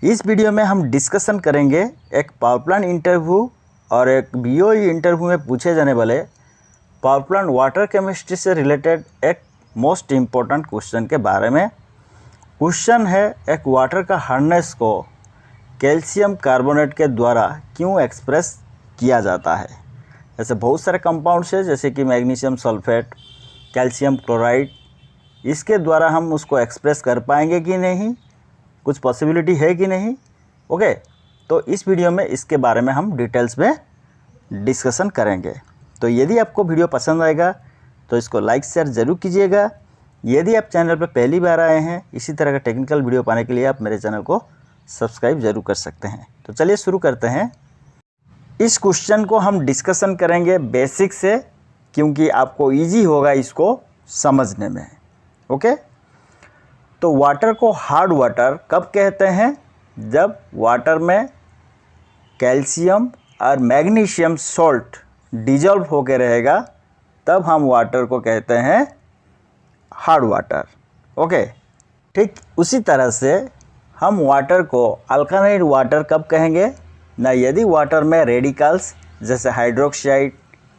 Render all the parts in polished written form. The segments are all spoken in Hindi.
इस वीडियो में हम डिस्कशन करेंगे एक पावर प्लांट इंटरव्यू और एक बीओई इंटरव्यू में पूछे जाने वाले पावर प्लांट वाटर केमिस्ट्री से रिलेटेड एक मोस्ट इम्पोर्टेंट क्वेश्चन के बारे में। क्वेश्चन है, एक वाटर का हार्डनेस को कैल्शियम कार्बोनेट के द्वारा क्यों एक्सप्रेस किया जाता है। ऐसे बहुत सारे कंपाउंड्स हैं जैसे कि मैग्नीशियम सल्फेट, कैल्शियम क्लोराइड, इसके द्वारा हम उसको एक्सप्रेस कर पाएंगे कि नहीं, कुछ पॉसिबिलिटी है कि नहीं। ओके, तो इस वीडियो में इसके बारे में हम डिटेल्स में डिस्कशन करेंगे। तो यदि आपको वीडियो पसंद आएगा तो इसको लाइक शेयर ज़रूर कीजिएगा। यदि आप चैनल पर पहली बार आए हैं, इसी तरह का टेक्निकल वीडियो पाने के लिए आप मेरे चैनल को सब्सक्राइब ज़रूर कर सकते हैं। तो चलिए शुरू करते हैं। इस क्वेश्चन को हम डिस्कशन करेंगे बेसिक से, क्योंकि आपको ईजी होगा इसको समझने में। ओके, तो वाटर को हार्ड वाटर कब कहते हैं? जब वाटर में कैल्शियम और मैग्नीशियम सॉल्ट डिजॉल्व होकर रहेगा तब हम वाटर को कहते हैं हार्ड वाटर। ओके, ठीक उसी तरह से हम वाटर को अल्कालाइन वाटर कब कहेंगे ना, यदि वाटर में रेडिकल्स जैसे हाइड्रोक्साइड,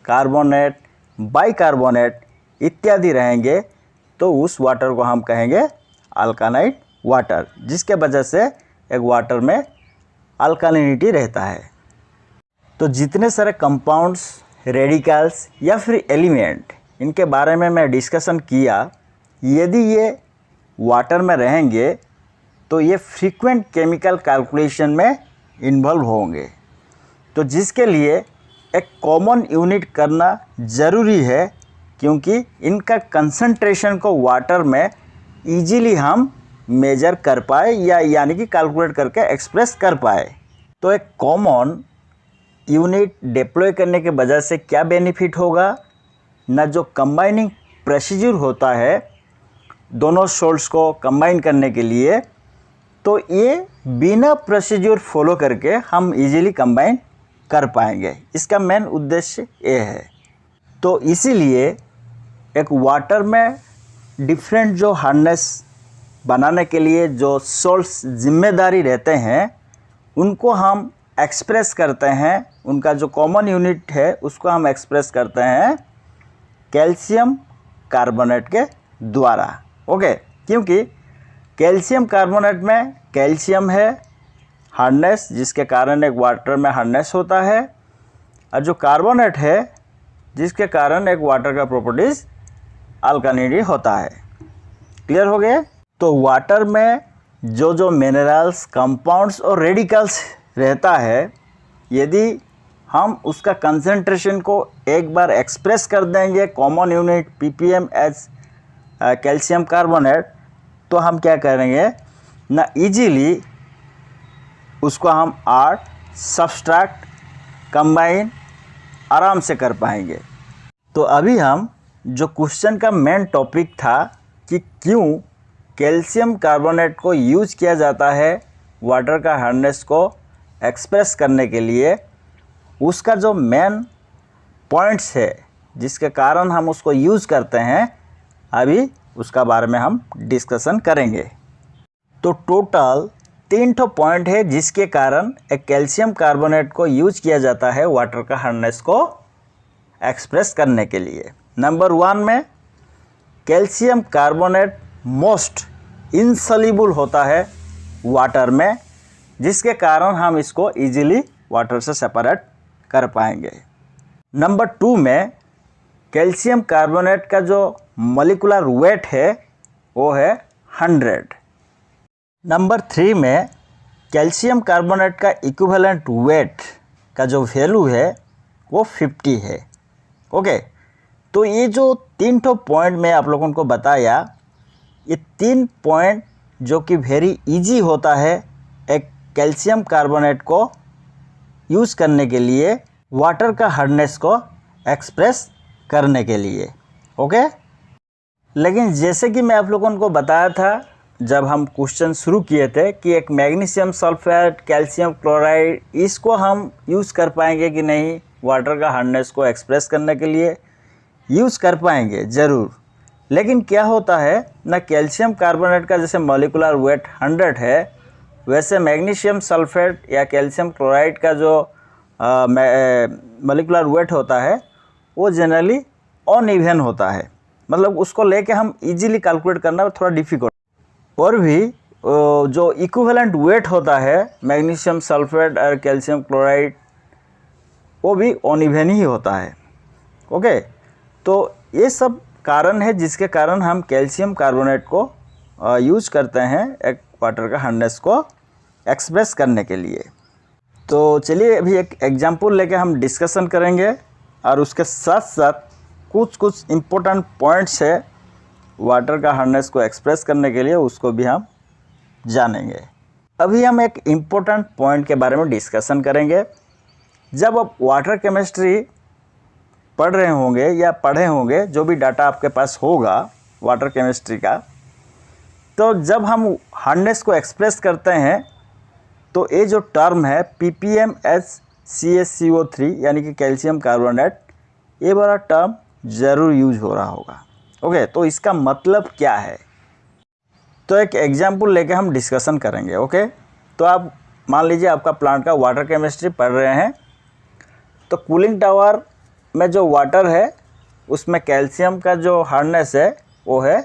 कार्बोनेट, बाइकार्बोनेट इत्यादि रहेंगे तो उस वाटर को हम कहेंगे अल्कालाइन वाटर, जिसके वजह से एक वाटर में अल्कालिनिटी रहता है। तो जितने सारे कंपाउंड्स, रेडिकल्स या फिर एलिमेंट, इनके बारे में मैं डिस्कशन किया, यदि ये वाटर में रहेंगे तो ये फ्रीक्वेंट केमिकल कैलकुलेशन में इन्वॉल्व होंगे, तो जिसके लिए एक कॉमन यूनिट करना ज़रूरी है, क्योंकि इनका कंसंट्रेशन को वाटर में ईजीली हम मेजर कर पाए या यानी कि कैलकुलेट करके एक्सप्रेस कर पाए। तो एक कॉमन यूनिट डिप्लॉय करने के वजह से क्या बेनिफिट होगा ना, जो कंबाइनिंग प्रोसीजर होता है दोनों सोल्ट्स को कंबाइन करने के लिए, तो ये बिना प्रोसीजर फॉलो करके हम इजीली कंबाइन कर पाएंगे। इसका मेन उद्देश्य ये है। तो इसीलिए एक वाटर में डिफरेंट जो हार्डनेस बनाने के लिए जो सोल्ट्स जिम्मेदारी रहते हैं उनको हम एक्सप्रेस करते हैं। उनका जो कॉमन यूनिट है उसको हम एक्सप्रेस करते हैं कैल्शियम कार्बोनेट के द्वारा। ओके, क्योंकि कैल्शियम कार्बोनेट में कैल्शियम है हार्डनेस, जिसके कारण एक वाटर में हार्डनेस होता है, और जो कार्बोनेट है जिसके कारण एक वाटर का प्रॉपर्टीज़ अल्कालिनिटी होता है। क्लियर हो गए? तो वाटर में जो जो मिनरल्स, कंपाउंड्स और रेडिकल्स रहता है, यदि हम उसका कंसंट्रेशन को एक बार एक्सप्रेस कर देंगे common unit ppm as calcium carbonate, तो हम क्या करेंगे ना, इजीली उसको हम ऐड, सब्सट्रैक्ट, कंबाइन आराम से कर पाएंगे। तो अभी हम जो क्वेश्चन का मेन टॉपिक था कि क्यों कैल्शियम कार्बोनेट को यूज़ किया जाता है वाटर का हार्डनेस को एक्सप्रेस करने के लिए, उसका जो मेन पॉइंट्स है जिसके कारण हम उसको यूज़ करते हैं, अभी उसका बारे में हम डिस्कशन करेंगे। तो टोटल 3 पॉइंट है जिसके कारण एक कैल्शियम कार्बोनेट को यूज़ किया जाता है वाटर का हार्डनेस को एक्सप्रेस करने के लिए। नंबर 1 में कैल्शियम कार्बोनेट मोस्ट इनसॉल्युबल होता है वाटर में, जिसके कारण हम इसको इजीली वाटर से सेपरेट कर पाएंगे। नंबर 2 में कैल्शियम कार्बोनेट का जो मॉलिक्यूलर वेट है वो है 100। नंबर 3 में कैल्शियम कार्बोनेट का इक्विवेलेंट वेट का जो वैल्यू है वो 50 है। ओके, तो ये जो 3 पॉइंट मैं आप लोगों को बताया, ये 3 पॉइंट जो कि वेरी इजी होता है एक कैल्शियम कार्बोनेट को यूज़ करने के लिए, वाटर का हार्डनेस को एक्सप्रेस करने के लिए। ओके, लेकिन जैसे कि मैं आप लोगों को बताया था जब हम क्वेश्चन शुरू किए थे कि एक मैग्नीशियम सल्फेट, कैल्शियम क्लोराइड, इसको हम यूज़ कर पाएंगे कि नहीं वाटर का हार्डनेस को एक्सप्रेस करने के लिए। यूज़ कर पाएंगे ज़रूर, लेकिन क्या होता है ना, कैल्शियम कार्बोनेट का जैसे मॉलिक्यूलर वेट 100 है, वैसे मैग्नीशियम सल्फेट या कैल्शियम क्लोराइड का जो मॉलिक्यूलर वेट होता है वो जनरली अनइवन होता है, मतलब उसको लेके हम इजीली कैलकुलेट करना थोड़ा डिफिकल्ट। और भी जो इक्विवेलेंट वेट होता है मैग्नीशियम सल्फेट और कैल्शियम क्लोराइड वो भी अनइवन ही होता है। ओके, तो ये सब कारण है जिसके कारण हम कैल्शियम कार्बोनेट को यूज करते हैं एक वाटर का हार्डनेस को एक्सप्रेस करने के लिए। तो चलिए अभी एक एग्जांपल लेके हम डिस्कशन करेंगे और उसके साथ साथ कुछ इम्पोर्टेंट पॉइंट्स है वाटर का हार्डनेस को एक्सप्रेस करने के लिए, उसको भी हम जानेंगे। अभी हम एक इम्पोर्टेंट पॉइंट के बारे में डिस्कशन करेंगे। जब आप वाटर केमिस्ट्री पढ़ रहे होंगे या पढ़े होंगे, जो भी डाटा आपके पास होगा वाटर केमिस्ट्री का, तो जब हम हार्डनेस को एक्सप्रेस करते हैं तो ये जो टर्म है ppmHCaCO3 यानी कि कैल्शियम कार्बोनेट, ये वाला टर्म ज़रूर यूज हो रहा होगा। ओके, तो इसका मतलब क्या है, तो एक एग्जांपल लेके हम डिस्कशन करेंगे। ओके, तो आप मान लीजिए आपका प्लांट का वाटर केमिस्ट्री पढ़ रहे हैं, तो कूलिंग टावर में जो वाटर है उसमें कैल्शियम का जो हार्डनेस है वो है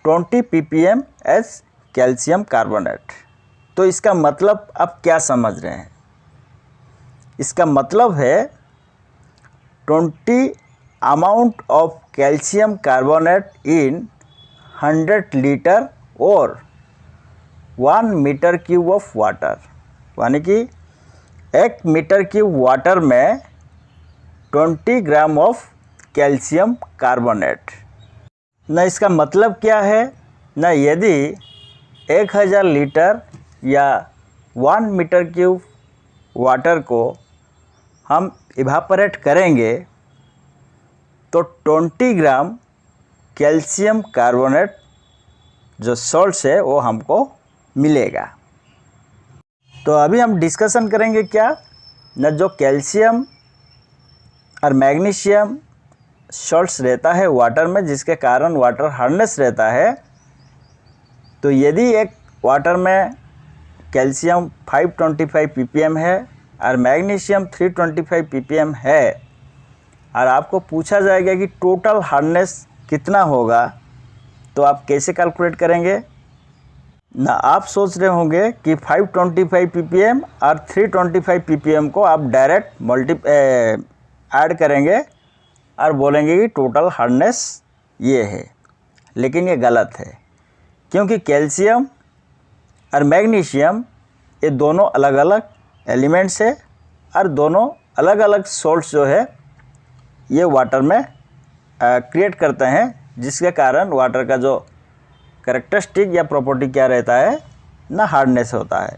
20 ppm एच कैल्शियम कार्बोनेट। तो इसका मतलब आप क्या समझ रहे हैं, इसका मतलब है 20 amount of calcium carbonate in 100 litre और 1 मीटर क्यूब ऑफ वाटर, यानी कि 1 मीटर क्यूब वाटर में 20 ग्राम ऑफ कैल्शियम कार्बोनेट। न इसका मतलब क्या है, न यदि 1000 लीटर या 1 मीटर क्यूब वाटर को हम इवापोरेट करेंगे तो 20 ग्राम कैल्शियम कार्बोनेट जो सॉल्ट है वो हमको मिलेगा। तो अभी हम डिस्कशन करेंगे क्या न, जो कैल्शियम और मैग्नीशियम सॉल्ट्स रहता है वाटर में जिसके कारण वाटर हार्डनेस रहता है, तो यदि एक वाटर में कैल्शियम 525 ppm है और मैग्नीशियम 325 ppm है और आपको पूछा जाएगा कि टोटल हार्डनेस कितना होगा, तो आप कैसे कैलकुलेट करेंगे ना। आप सोच रहे होंगे कि 525 ppm और 325 ppm को आप डायरेक्ट ऐड करेंगे और बोलेंगे कि टोटल हार्डनेस ये है, लेकिन ये गलत है, क्योंकि कैल्शियम और मैग्नीशियम ये दोनों अलग अलग एलिमेंट्स है और दोनों अलग अलग सॉल्ट्स जो है ये वाटर में क्रिएट करते हैं, जिसके कारण वाटर का जो कैरेक्टरिस्टिक या प्रॉपर्टी क्या रहता है ना, हार्डनेस होता है।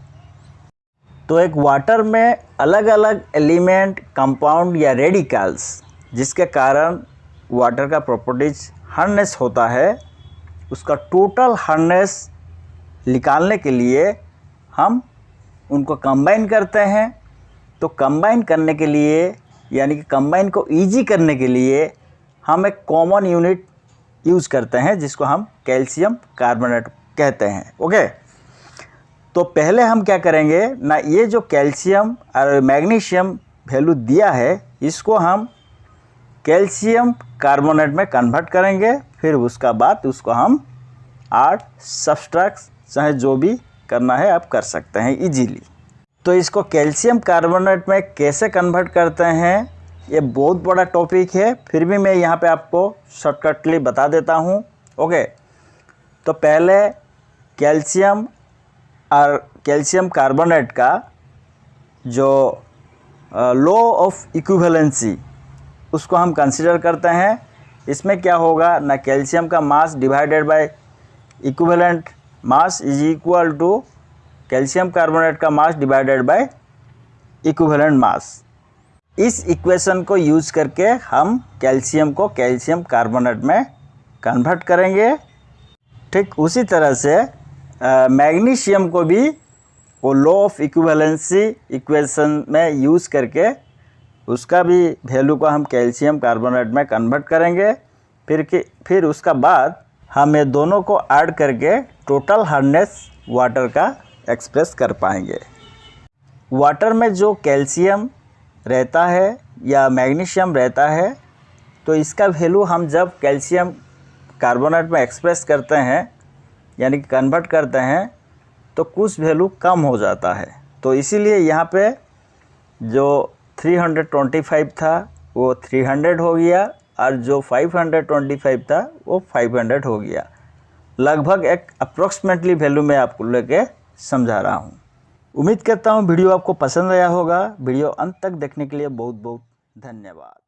तो एक वाटर में अलग अलग एलिमेंट, कंपाउंड या रेडिकल्स जिसके कारण वाटर का प्रॉपर्टीज हार्डनेस होता है, उसका टोटल हार्डनेस निकालने के लिए हम उनको कंबाइन करते हैं। तो कंबाइन करने के लिए यानी कि कंबाइन को इजी करने के लिए हम एक कॉमन यूनिट यूज़ करते हैं जिसको हम कैल्शियम कार्बोनेट कहते हैं। ओके, तो पहले हम क्या करेंगे ना, ये जो कैल्शियम और मैग्नीशियम वैल्यू दिया है इसको हम कैल्शियम कार्बोनेट में कन्वर्ट करेंगे, फिर उसका बाद उसको हम ऐड सब्सट्रैक्ट चाहे जो भी करना है आप कर सकते हैं इजीली। तो इसको कैल्शियम कार्बोनेट में कैसे कन्वर्ट करते हैं ये बहुत बड़ा टॉपिक है, फिर भी मैं यहाँ पे आपको शॉर्टकटली बता देता हूँ। ओके, तो पहले कैल्शियम और कैल्शियम कार्बोनेट का जो लॉ ऑफ इक्विवेलेंसी उसको हम कंसीडर करते हैं। इसमें क्या होगा ना, कैल्शियम का mass divided by equivalent mass is equal to calcium carbonate का mass divided by equivalent mass. इस इक्वेशन को यूज करके हम कैल्शियम को कैल्शियम कार्बोनेट में कन्वर्ट करेंगे। ठीक उसी तरह से मैग्नीशियम को भी वो लॉ ऑफ इक्विवेलेंसी इक्वेशन में यूज़ करके उसका भी वैल्यू को हम कैल्शियम कार्बोनेट में कन्वर्ट करेंगे। फिर उसका बाद हम ये दोनों को ऐड करके टोटल हार्डनेस वाटर का एक्सप्रेस कर पाएंगे। वाटर में जो कैल्शियम रहता है या मैग्नीशियम रहता है, तो इसका वैल्यू हम जब कैल्शियम कार्बोनेट में एक्सप्रेस करते हैं यानी कि कन्वर्ट करते हैं तो कुछ वैल्यू कम हो जाता है। तो इसीलिए यहाँ पे जो 325 था वो 300 हो गया और जो 525 था वो 500 हो गया। लगभग एक अप्रॉक्सीमेटली वैल्यू मैं आपको लेके समझा रहा हूँ। उम्मीद करता हूँ वीडियो आपको पसंद आया होगा। वीडियो अंत तक देखने के लिए बहुत बहुत धन्यवाद।